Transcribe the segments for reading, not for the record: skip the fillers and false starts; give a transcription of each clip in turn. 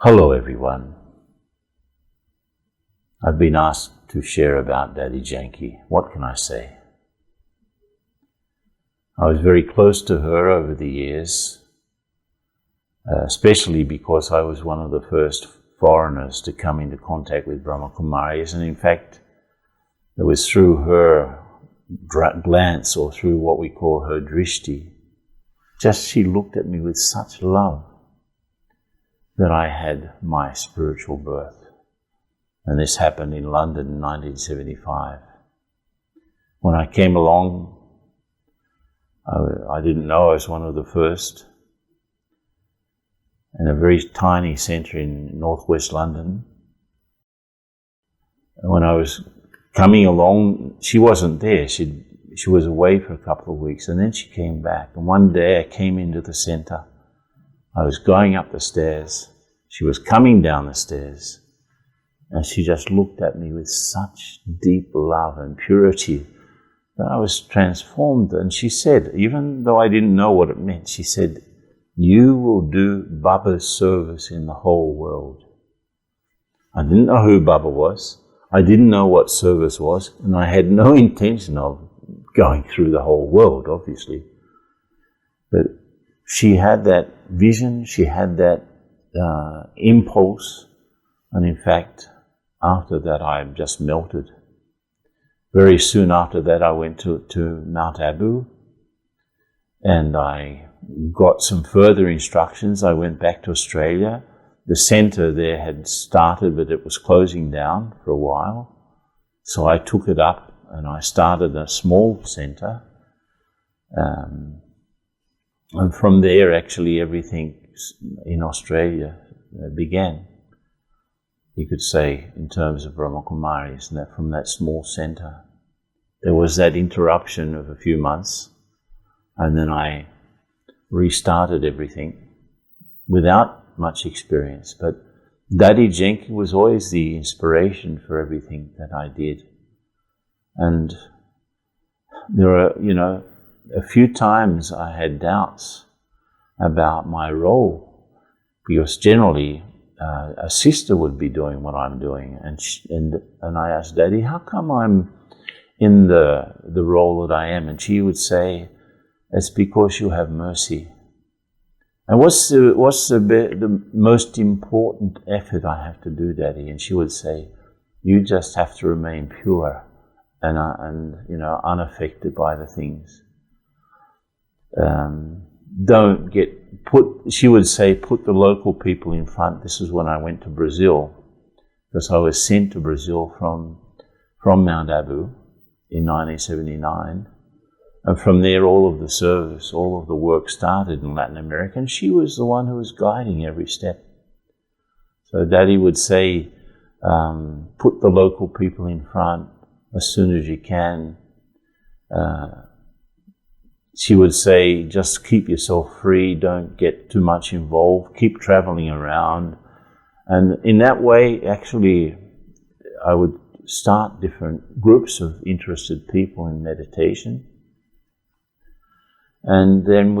Hello everyone. I've been asked to share about Dadi Janki. What can I say? I was very close to her over the years, especially because I was one of the first foreigners to come into contact with Brahma Kumaris, and in fact it was through her glance, or through what we call her drishti. Just she looked at me with such love that I had my spiritual birth. And this happened in London in 1975. When I came along, I didn't know I was one of the first, in a very tiny centre in northwest London. And when I was coming along, she wasn't there. She was away for a couple of weeks, and then she came back. And one day I came into the centre. I was going up the stairs. She was coming down the stairs. And she just looked at me with such deep love and purity that I was transformed. And she said, even though I didn't know what it meant, she said, "You will do Baba's service in the whole world." I didn't know who Baba was. I didn't know what service was. And I had no intention of going through the whole world, obviously. But she had that vision, she had that impulse, and in fact, after that I just melted. Very soon after that I went to Mount Abu, and I got some further instructions. I went back to Australia. The centre there had started, but it was closing down for a while. So I took it up and I started a small centre. And from there, actually, everything in Australia began, you could say, in terms of Brahma Kumaris, and that from that small centre. There was that interruption of a few months, and then I restarted everything without much experience. But Dadi Janki was always the inspiration for everything that I did. And there are, a few times I had doubts about my role, because generally a sister would be doing what I'm doing, and I asked Daddy, how come I'm in the role that I am? And she would say, it's because you have mercy. And what's the most important effort I have to do, Daddy? And she would say, you just have to remain pure and unaffected by the things. She would say, put the local people in front. This is when I went to Brazil, because I was sent to Brazil from Mount Abu in 1979. And from there, all of the service, all of the work started in Latin America, and she was the one who was guiding every step. So Daddy would say, put the local people in front as soon as you can. She would say, just keep yourself free, don't get too much involved, keep traveling around. And in that way, actually, I would start different groups of interested people in meditation. And then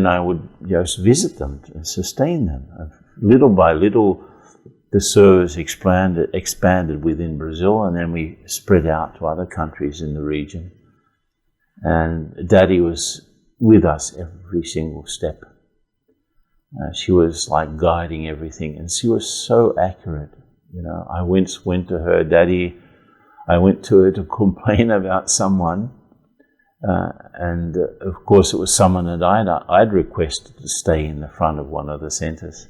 I would just visit them and sustain them. Little by little, the service expanded within Brazil, and then we spread out to other countries in the region. And Daddy was with us every single step. She was like guiding everything, and she was so accurate. I went to her, Daddy, I went to her to complain about someone, and of course it was someone that I'd requested to stay in the front of one of the centres.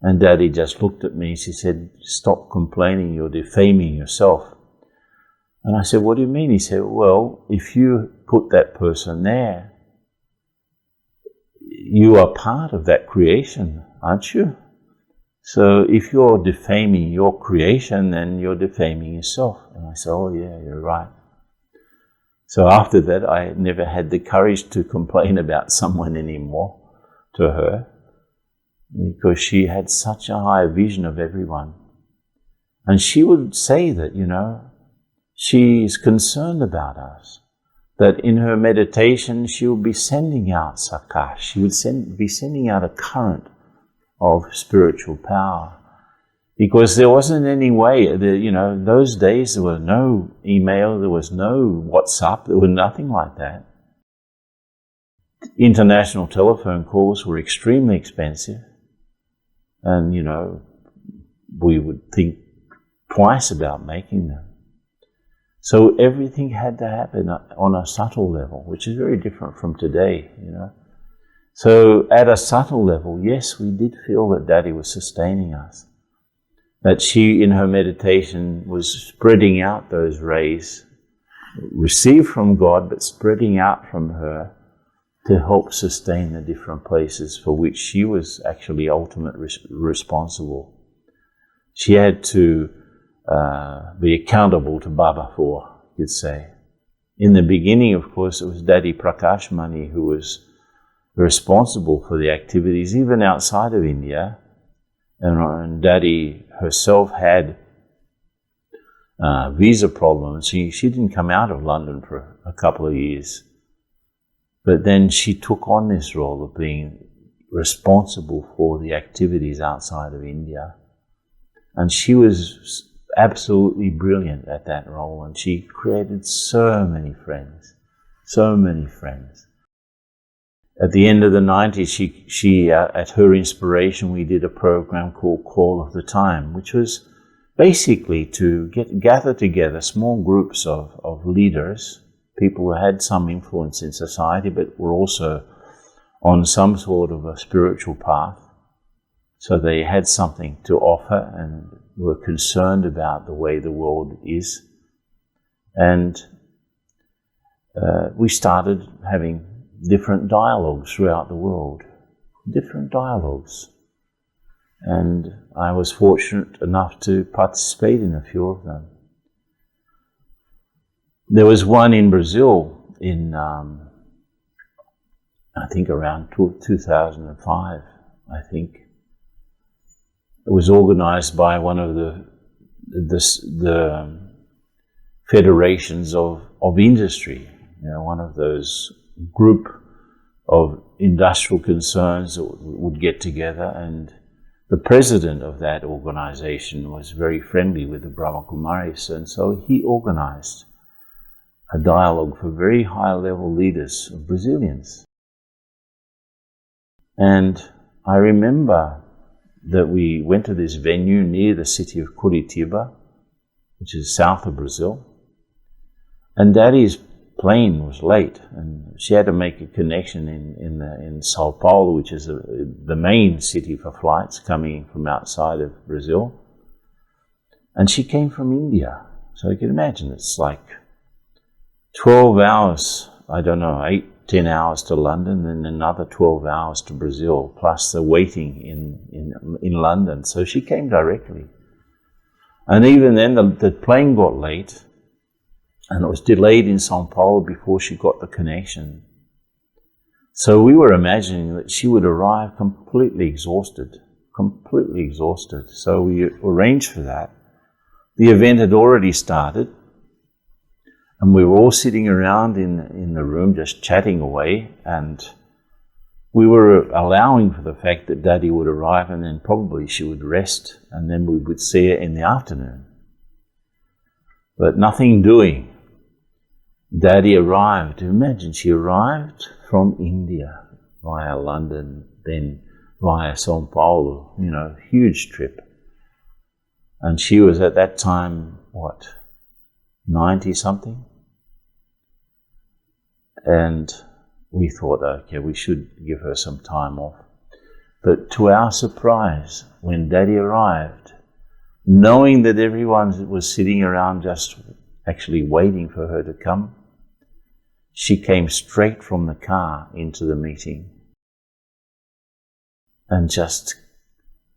And Daddy just looked at me, she said, stop complaining, you're defaming yourself. And I said, what do you mean? He said, well, if you put that person there, you are part of that creation, aren't you? So if you're defaming your creation, then you're defaming yourself. And I said, oh yeah, you're right. So after that, I never had the courage to complain about someone anymore to her, because she had such a high vision of everyone. And she would say that, she's concerned about us, that in her meditation she would be sending out sakash, she would be sending out a current of spiritual power. Because there wasn't any way, those days there was no email, there was no WhatsApp, there was nothing like that. International telephone calls were extremely expensive. And, we would think twice about making them. So everything had to happen on a subtle level, which is very different from today, So at a subtle level, yes, we did feel that Daddy was sustaining us. That she, in her meditation, was spreading out those rays, received from God, but spreading out from her to help sustain the different places for which she was actually ultimately responsible. She had to be accountable to Baba for, you'd say. In the beginning, of course, it was Daddy Prakashmani who was responsible for the activities, even outside of India. And Daddy herself had visa problems. She didn't come out of London for a couple of years. But then she took on this role of being responsible for the activities outside of India. And she was absolutely brilliant at that role. And she created so many friends. At the end of the 90s, she at her inspiration, we did a program called Call of the Time, which was basically to gather together small groups of leaders, people who had some influence in society, but were also on some sort of a spiritual path. So they had something to offer and were concerned about the way the world is. And we started having different dialogues throughout the world, And I was fortunate enough to participate in a few of them. There was one in Brazil in, I think around 2005, I think. It was organized by one of the federations of industry, one of those group of industrial concerns that would get together, and the president of that organization was very friendly with the Brahma Kumaris, and so he organized a dialogue for very high-level leaders of Brazilians. And I remember that we went to this venue near the city of Curitiba, which is south of Brazil, and Daddy's plane was late, and she had to make a connection in Sao Paulo, which is the main city for flights coming from outside of Brazil. And she came from India, so you can imagine it's like 12 hours, 8-10 hours to London, and another 12 hours to Brazil, plus the waiting in London. So she came directly. And even then, the plane got late, and it was delayed in Sao Paulo before she got the connection. So we were imagining that she would arrive completely exhausted. So we arranged for that. The event had already started, and we were all sitting around in the room just chatting away, and we were allowing for the fact that Daddy would arrive, and then probably she would rest, and then we would see her in the afternoon. But nothing doing. Daddy arrived. Imagine, she arrived from India via London, then via Sao Paulo, huge trip. And she was at that time, 90-something? And we thought, okay, we should give her some time off. But to our surprise, when Daddy arrived, knowing that everyone was sitting around just actually waiting for her to come, she came straight from the car into the meeting and just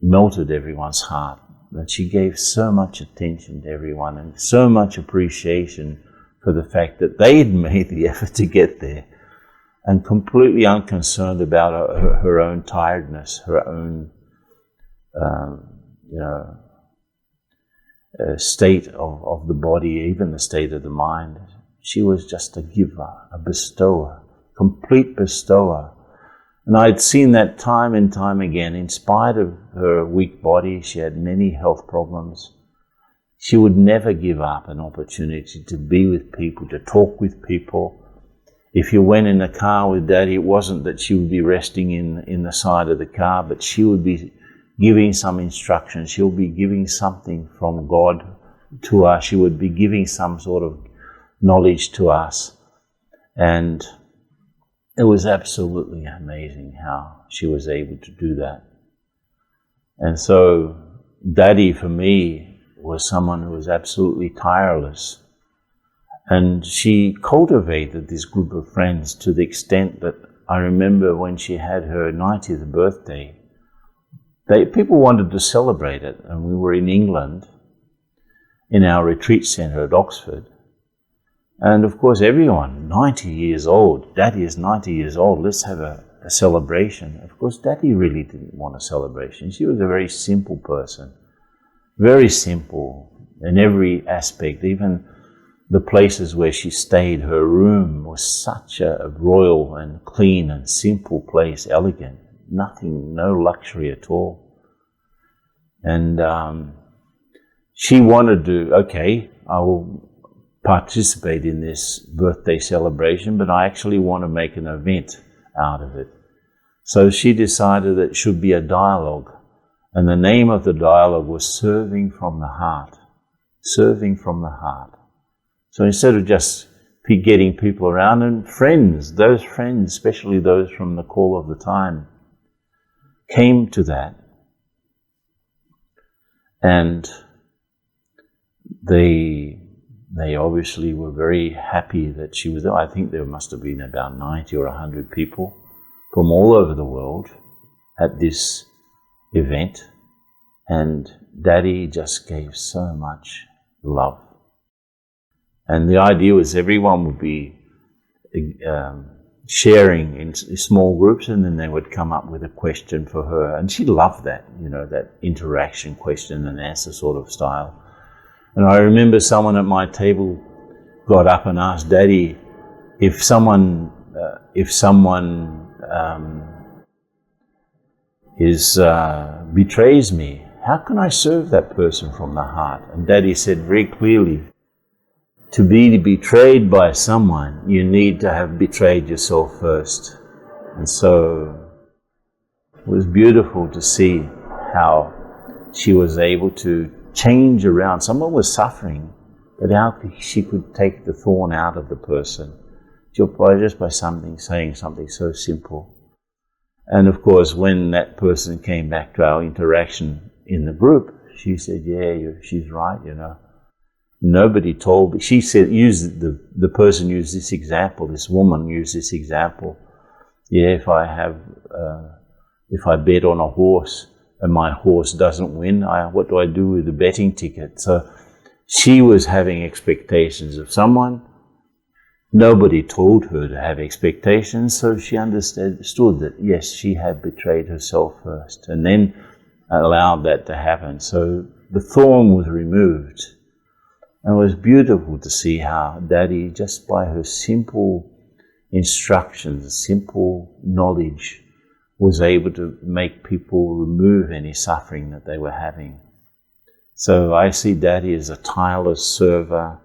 melted everyone's heart. That she gave so much attention to everyone and so much appreciation for the fact that they had made the effort to get there, and completely unconcerned about her own tiredness, her own state of the body, even the state of the mind. She was just a giver, a bestower, complete bestower. And I'd seen that time and time again. In spite of her weak body, she had many health problems. She would never give up an opportunity to be with people, to talk with people. If you went in the car with Daddy, it wasn't that she would be resting in the side of the car, but she would be giving some instructions. She'll be giving something from God to us. She would be giving some sort of knowledge to us. And it was absolutely amazing how she was able to do that. And so Daddy, for me, was someone who was absolutely tireless. And she cultivated this group of friends to the extent that I remember when she had her 90th birthday, people wanted to celebrate it. And we were in England, in our retreat centre at Oxford. And of course, everyone, 90 years old, Daddy is 90 years old, let's have a celebration. Of course, Daddy really didn't want a celebration. She was a very simple person, very simple in every aspect. Even the places where she stayed, her room was such a royal and clean and simple place, elegant, nothing, no luxury at all. And she wanted to, okay, I will participate in this birthday celebration, but I actually want to make an event out of it. So she decided that it should be a dialogue. And the name of the dialogue was Serving from the Heart. Serving from the Heart. So instead of just getting people around, and friends, those friends, especially those from the call of the time, came to that. And they obviously were very happy that she was there. I think there must have been about 90 or 100 people from all over the world at this event. And Daddy just gave so much love. And the idea was everyone would be sharing in small groups, and then they would come up with a question for her. And she loved that, that interaction, question and answer sort of style. And I remember someone at my table got up and asked Daddy, if someone betrays me, how can I serve that person from the heart? And Daddy said very clearly, to be betrayed by someone, you need to have betrayed yourself first. And so it was beautiful to see how she was able to change around. Someone was suffering, but how she could take the thorn out of the person just by saying something so simple. And of course, when that person came back to our interaction in the group, she said, yeah, she's right, Nobody told me. She said, the person used this example, this woman used this example. Yeah, if I bet on a horse and my horse doesn't win, what do I do with the betting ticket? So she was having expectations of someone. Nobody told her to have expectations, so she understood that, yes, she had betrayed herself first and then allowed that to happen. So the thorn was removed. And it was beautiful to see how Daddy, just by her simple instructions, simple knowledge, was able to make people remove any suffering that they were having. So I see Daddy as a tireless server,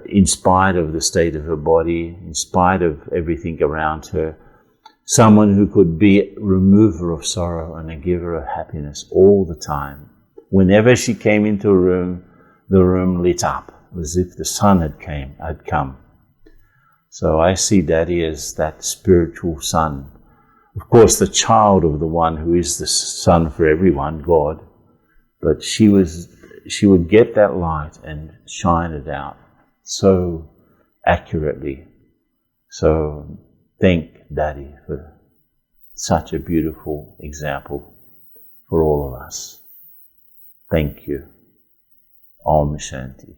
in spite of the state of her body, in spite of everything around her, someone who could be a remover of sorrow and a giver of happiness all the time. Whenever she came into a room, the room lit up as if the sun had come. So I see Daddy as that spiritual son. Of course, the child of the one who is the son for everyone, God. But she would get that light and shine it out so accurately. So thank Daddy for such a beautiful example for all of us. Thank you. Om Shanti.